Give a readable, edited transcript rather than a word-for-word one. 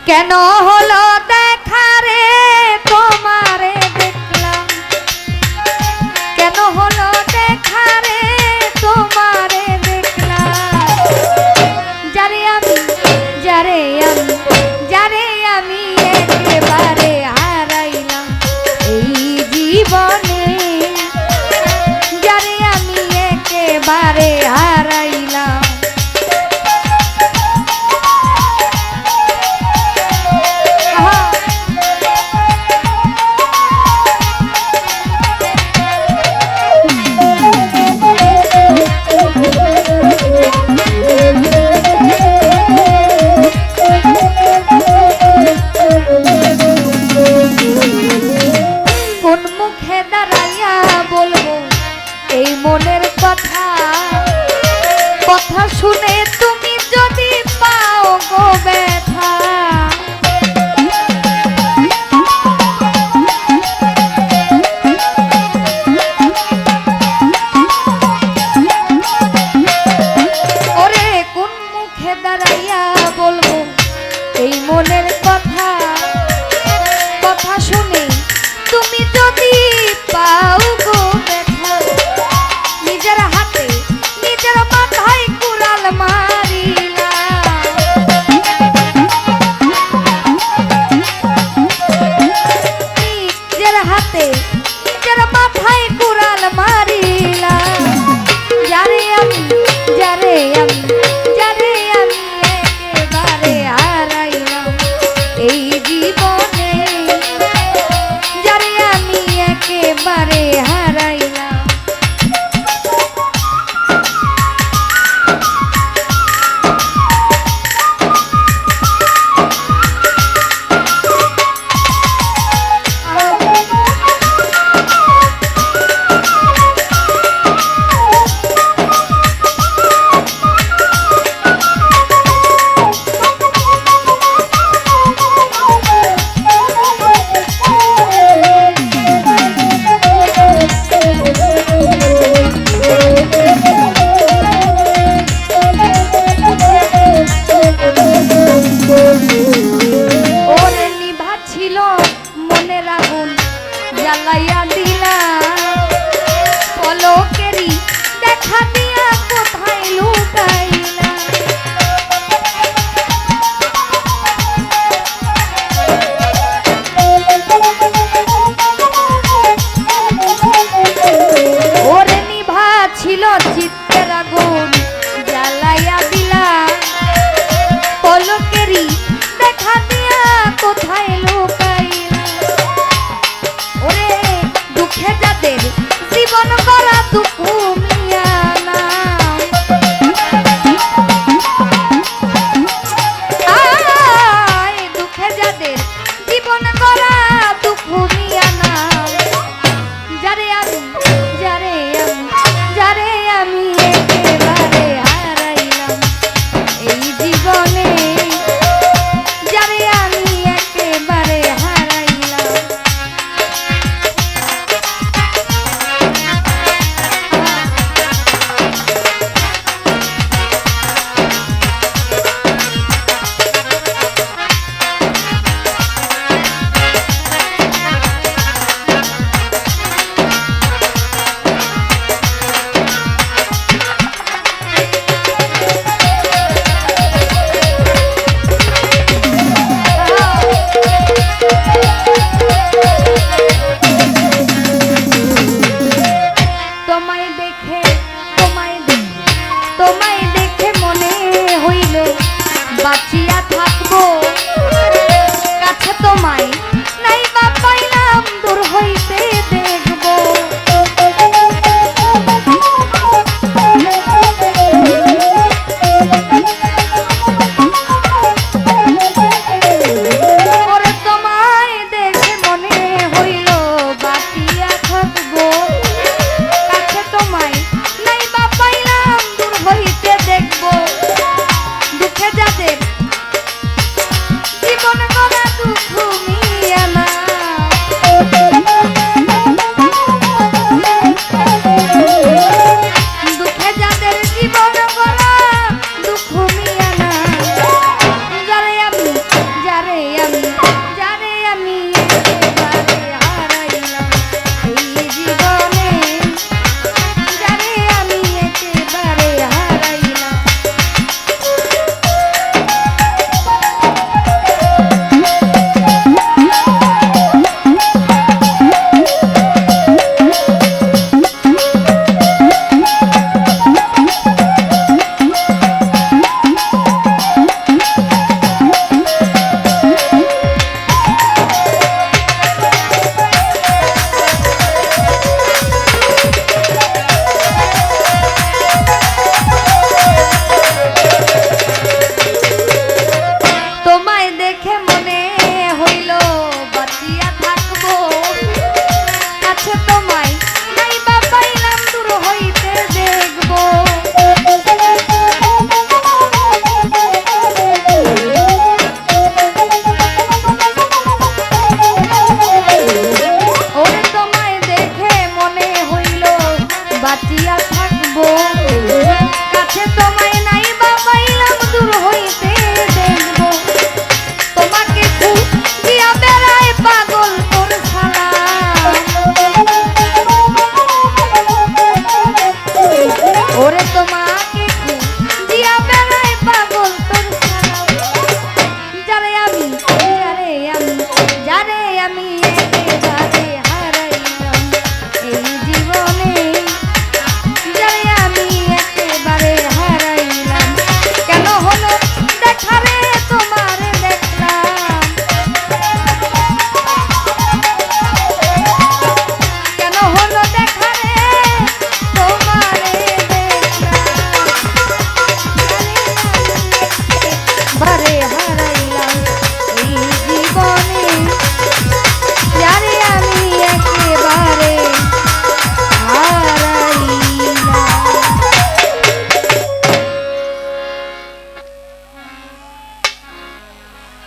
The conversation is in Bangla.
কেন হলো দেখা রে তোমারে দেখলাম, কেন হলো দেখা রে তোমারে দেখলাম, যারে আমি যারে আমি যারে আমি একেবারে হারাইলাম এই জীবনে, যারে আমি একেবারে হারাইলাম। কোন মুখে দাঁড়াইয়া বলবো এই মনের কথা, কথা শুনে তুমি যদি পাও গো ব্যথা, ওরে কোন মুখে দাঁড়াইয়া বলবো এই মনের কথা, কথা শুনে তুমি যদি পাও গো ব্যথা, নিজের হাতে নিজের মাথায় কুড়াল মারিলা, নিজের হাতে নিজের মাথায় কুড়াল মারিলা, যারে আমি যারে আমি যারে আমি একেবারে হারাইলাম এই জীবনে, যারে আমি একেবারে হারাইলাম। ওরে নিভা ছিল মনের আগুন জ্বালাইয়া দিলা, পলকেরই দেখা দিয়া কোথায় লুকাইলা, ওরে নিভা ছিল চিত্তের আগুন জ্বালাইয়া দিলা, পলকেরই দেখা দিয়া কোথায় লুকাইলা, ওরে দুঃখে যাদের জীবন গড়া দুঃখ মিয়া না, দুঃখে যাদের জীবন গড়া দুঃখ মিয়া না, যারে আমি যারে আমি যারে আমি একেবারে হারাইলাম এই জীবনে, যারে আমি একেবারে হারাইলাম। তোমায় দেখে তোমায় দেখে তোমায় দেখে মনে হইল বাঁচিয়া থাকবো, কাছে তোমায় নাই বাবা